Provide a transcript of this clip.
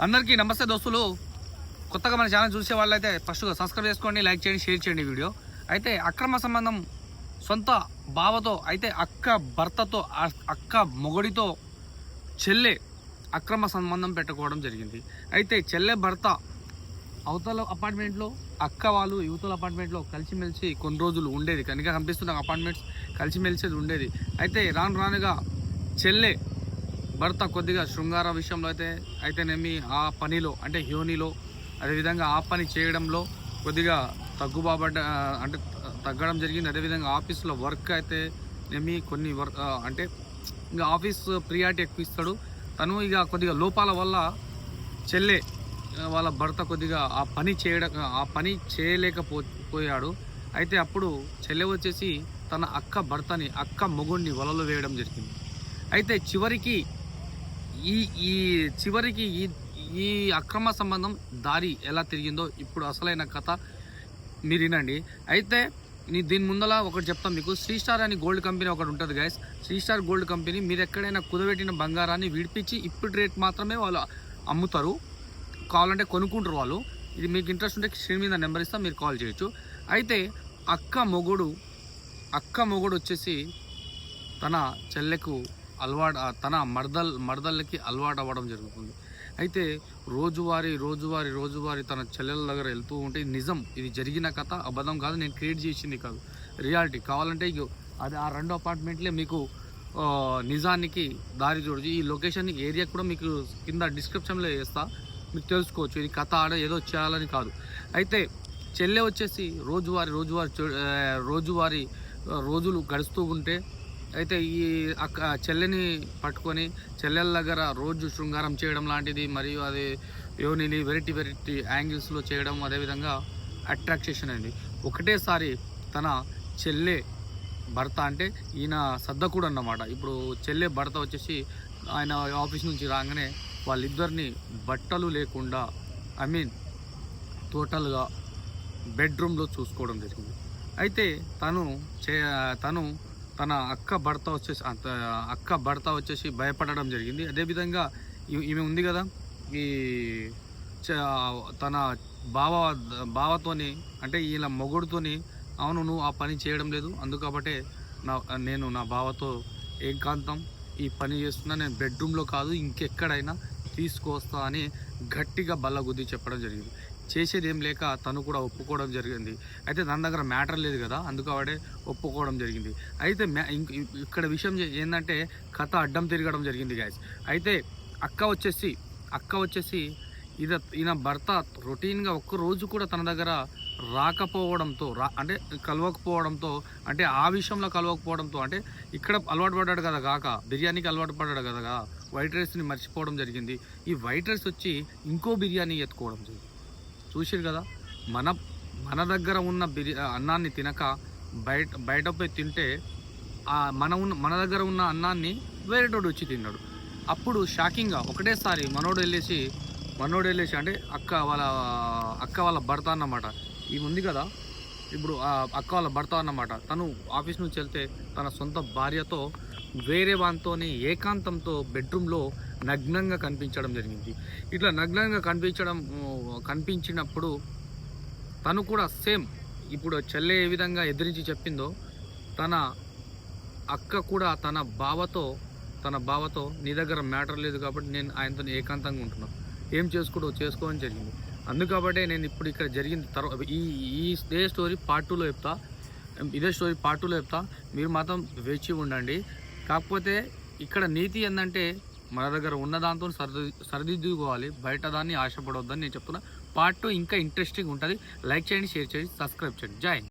అందరికీ నమస్తే దోస్తులు. కొత్తగా మన ఛానల్ చూసే వాళ్ళైతే ఫస్ట్గా సబ్స్క్రైబ్ చేసుకోండి, లైక్ చేయండి, షేర్ చేయండి వీడియో. అయితే అక్రమ సంబంధం సొంత బావతో, అయితే అక్క భర్తతో, అక్క మొగుడితో చెల్లె అక్రమ సంబంధం పెట్టుకోవడం జరిగింది. అయితే చెల్లె భర్త అవతల అపార్ట్మెంట్లో, అక్క వాళ్ళు యువతల అపార్ట్మెంట్లో కలిసిమెలిసి కొన్ని రోజులు ఉండేది. కనుక కనిపిస్తున్న అపార్ట్మెంట్స్ కలిసిమెలిసేది ఉండేది. అయితే రాను రానుగా చెల్లె భర్త కొద్దిగా శృంగార విషయంలో అయితేనేమి ఆ పనిలో అంటే హ్యోనిలో, అదేవిధంగా ఆ పని చేయడంలో కొద్దిగా అంటే తగ్గడం జరిగింది. అదేవిధంగా ఆఫీస్లో వర్క్ అయితేనేమి కొన్ని అంటే ఇంకా ఆఫీస్ ప్రియారిటీ ఎక్కువ ఇస్తాడు తను. ఇక కొద్దిగా లోపాల వల్ల చెల్లె వాళ్ళ భర్త కొద్దిగా ఆ పని చేయలేకపోయాడు. అయితే అప్పుడు చెల్లె వచ్చేసి తన అక్క మొగుడిని వలలో వేయడం జరిగింది. అయితే చివరికి ఈ అక్రమ సంబంధం దారి ఎలా తిరిగిందో ఇప్పుడు అసలైన కథ మీరు వినండి. అయితే దీని ముందల ఒకటి చెప్తాం మీకు. శ్రీస్టార్ అని గోల్డ్ కంపెనీ ఒకటి ఉంటుంది గైస్. శ్రీస్టార్ గోల్డ్ కంపెనీ మీరు ఎక్కడైనా కుదబెట్టిన బంగారాన్ని విడిపించి ఇప్పుడు రేట్ మాత్రమే వాళ్ళు అమ్ముతారు. కావాలంటే కొనుక్కుంటారు వాళ్ళు. ఇది మీకు ఇంట్రెస్ట్ ఉంటే స్క్రీన్ మీద నెంబర్ ఇస్తా, మీరు కాల్ చేయొచ్చు. అయితే అక్క మొగుడు వచ్చేసి తన చెల్లెకు తన మరదళ్ళకి అలవాటు అవ్వడం జరుగుతుంది. అయితే రోజువారీ తన చెల్లెల దగ్గర వెళ్తూ ఉంటే నిజం, ఇది జరిగిన కథ, అబద్ధం కాదు, నేను క్రియేట్ చేసింది కాదు, రియాలిటీ. కావాలంటే అది ఆ 2 అపార్ట్మెంట్లే మీకు నిజానికి దారి చూడచ్చు. ఈ లొకేషన్ ఏరియా కూడా మీకు కింద డిస్క్రిప్షన్లో వేస్తా, మీకు తెలుసుకోవచ్చు. ఇది కథ ఏదో చేయాలని కాదు. అయితే చెల్లె వచ్చేసి రోజువారీ రోజులు గడుస్తూ ఉంటే, అయితే ఈ చెల్లెని పట్టుకొని చెల్లెల దగ్గర రోజు శృంగారం చేయడం లాంటిది, మరియు అది యోనిని వెరైటీ యాంగిల్స్లో చేయడం, అదేవిధంగా అట్రాక్షన్ అయింది. ఒకటేసారి తన చెల్లె భర్త, అంటే ఈయన సద్దకుడు అన్నమాట. ఇప్పుడు చెల్లె భర్త వచ్చేసి ఆయన ఆఫీస్ నుంచి రాగానే వాళ్ళిద్దరిని బట్టలు లేకుండా టోటల్గా బెడ్రూమ్లో చూసుకోవడం జరిగింది. అయితే తన అక్క భర్త వచ్చేసి భయపడడం జరిగింది. అదేవిధంగా ఈమె ఉంది కదా, ఈ తన బావతోని, అంటే వీళ్ళ మొగుడుతోని, అవును నువ్వు ఆ పని చేయడం లేదు, అందుకబట్టే నేను నా బావతో ఏకాంతం ఈ పని చేస్తున్నా, నేను బెడ్రూమ్లో కాదు ఇంకెక్కడైనా తీసుకొస్తా అని గట్టిగా బల్లగుద్ది చెప్పడం జరిగింది. చేసేది ఏం లేక తను కూడా ఒప్పుకోవడం జరిగింది. అయితే తన దగ్గర మ్యాటర్ లేదు కదా, అందుకవాడే ఒప్పుకోవడం జరిగింది. అయితే ఇక్కడ విషయం ఏంటంటే కథ అడ్డం తిరగడం జరిగింది గాయస్. అయితే అక్క వచ్చేసి ఈయన భర్త రొటీన్గా ఒక్కరోజు కూడా తన దగ్గర రాకపోవడంతో, అంటే కలవకపోవడంతో, అంటే ఆ విషయంలో కలవకపోవడంతో, అంటే ఇక్కడ అలవాటు పడ్డాడు కదా కాక, బిర్యానీకి అలవాటు పడ్డాడు కదా, వైట్ రైస్ని మర్చిపోవడం జరిగింది. ఈ వైట్ రైస్ వచ్చి ఇంకో బిర్యానీ ఎత్తుకోవడం జరిగింది. చూసారు కదా, మన దగ్గర ఉన్న అన్నాన్ని తినక బయట పోయి తింటే మన దగ్గర ఉన్న అన్నాన్ని వేరేటోడు వచ్చి తిన్నాడు. అప్పుడు షాకింగ్గా ఒకటేసారి మనోడు వెళ్ళేసి అంటే అక్క వాళ్ళ భర్త అన్నమాట. ఈ ఉంది కదా ఇప్పుడు అక్క వాళ్ళ భర్త అన్నమాట. తను ఆఫీస్ నుంచి వెళ్తే తన సొంత భార్యతో వేరే వానితోని ఏకాంతంతో బెడ్రూమ్లో నగ్నంగా కనిపించడం జరిగింది. ఇట్లా నగ్నంగా కనిపించినప్పుడు తను కూడా సేమ్ ఇప్పుడు చెల్లె ఏ విధంగా ఎదిరించి చెప్పిందో, తన అక్క కూడా తన బావతో నీ దగ్గర మ్యాటర్ లేదు కాబట్టి నేను ఆయనతో ఏకాంతంగా ఉంటున్నాను, ఏం చేసుకోవడం జరిగింది. అందుకబట్టే నేను ఇప్పుడు ఇక్కడ జరిగింది తర్వాత ఇదే స్టోరీ పార్ట్ 2లో చెప్తా. మీరు మాత్రం వేచి ఉండండి. కాకపోతే ఇక్కడ నీతి ఏంటంటే మన దగ్గర ఉన్న దాంతో సరిదిద్దుకోవాలి, బయట దాన్ని ఆశపడవద్దని నేను చెప్తున్నా. పార్ట్ 2 ఇంకా ఇంట్రెస్టింగ్ ఉంటుంది. లైక్ చేయండి, షేర్ చేయండి, సబ్స్క్రైబ్ చేయండి. జై హింద్.